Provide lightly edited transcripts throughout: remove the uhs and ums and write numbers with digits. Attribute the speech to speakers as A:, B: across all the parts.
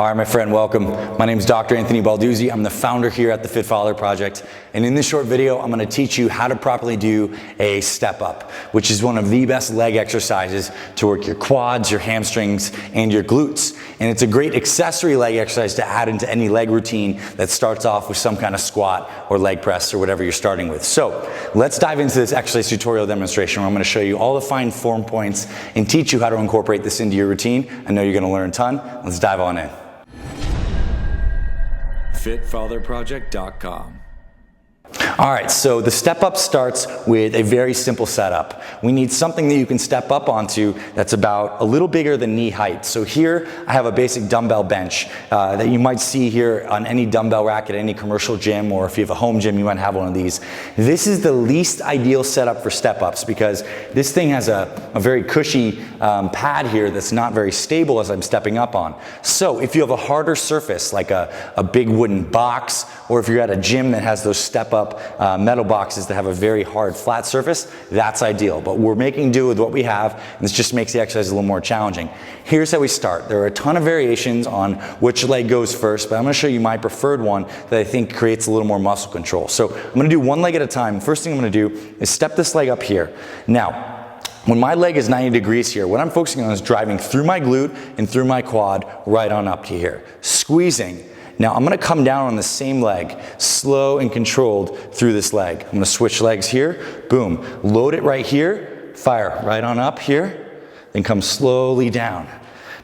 A: All right, my friend, welcome. My name is Dr. Anthony Balduzzi. I'm the founder here at the Fit Father Project. And in this short video, I'm gonna teach you how to properly do a step up, which is one of the best leg exercises to work your quads, your hamstrings, and your glutes. And it's a great accessory leg exercise to add into any leg routine that starts off with some kind of squat or leg press or whatever you're starting with. So let's dive into this exercise tutorial demonstration where I'm gonna show you all the fine form points and teach you how to incorporate this into your routine. I know you're gonna learn a ton. Let's dive on in. FitFatherProject.com. All right, so the step up starts with a very simple setup. We need something that you can step up onto that's about a little bigger than knee height. So here I have a basic dumbbell bench that you might see here on any dumbbell rack at any commercial gym, or if you have a home gym, you might have one of these. This is the least ideal setup for step ups because this thing has a very cushy pad here that's not very stable as I'm stepping up on. So if you have a harder surface like a big wooden box, or if you're at a gym that has those step up metal boxes that have a very hard flat surface, that's ideal. But we're making do with what we have, and this just makes the exercise a little more challenging. Here's how we start. There are a ton of variations on which leg goes first, but I'm gonna show you my preferred one that I think creates a little more muscle control. So I'm gonna do one leg at a time. First thing I'm gonna do is step this leg up here. Now, when my leg is 90 degrees here, what I'm focusing on is driving through my glute and through my quad right on up to here. Squeezing. Now I'm gonna come down on the same leg, slow and controlled through this leg. I'm gonna switch legs here, boom. Load it right here, fire right on up here, then come slowly down.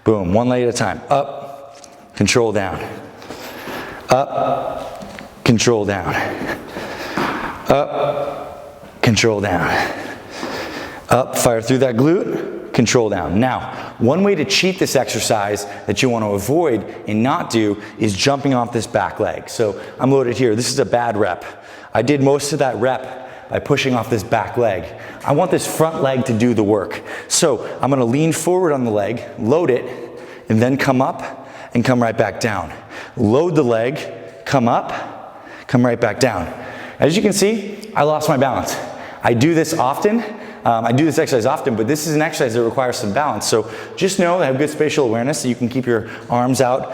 A: Boom, one leg at a time. Up, control down. Up, control down. Up, control down. Up, fire through that glute, control down. Now, one way to cheat this exercise that you want to avoid and not do is jumping off this back leg. So I'm loaded here. This is a bad rep. I did most of that rep by pushing off this back leg. I want this front leg to do the work. So I'm going to lean forward on the leg, load it, and then come up and come right back down. Load the leg, come up, come right back down. As you can see, I lost my balance. I do this often. I do this exercise often, but this is an exercise that requires some balance. So just know that have good spatial awareness so you can keep your arms out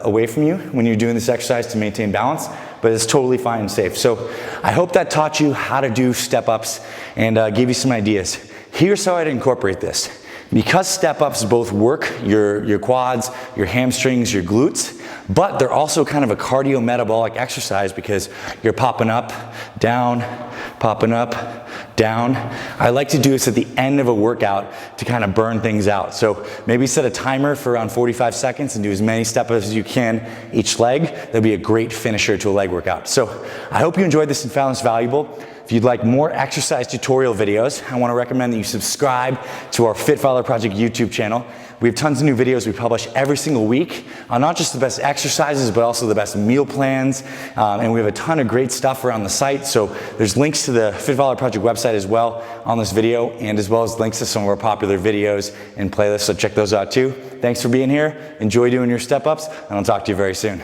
A: away from you when you're doing this exercise to maintain balance, but it's totally fine and safe. So I hope that taught you how to do step ups and gave you some ideas. Here's how I'd incorporate this. Because step ups both work your quads, your hamstrings, your glutes, but they're also kind of a cardio-metabolic exercise because you're popping up, down, popping up, down. I like to do this at the end of a workout to kind of burn things out. So maybe set a timer for around 45 seconds and do as many step ups as you can each leg. That'll be a great finisher to a leg workout. So I hope you enjoyed this and found this valuable. If you'd like more exercise tutorial videos, I want to recommend that you subscribe to our Fit Father Project YouTube channel. We have tons of new videos we publish every single week on not just the best exercises, but also the best meal plans. And we have a ton of great stuff around the site. So there's links to the Fit Father Project website as well on this video, and as well as links to some of our popular videos and playlists. So check those out too. Thanks for being here. Enjoy doing your step ups, and I'll talk to you very soon.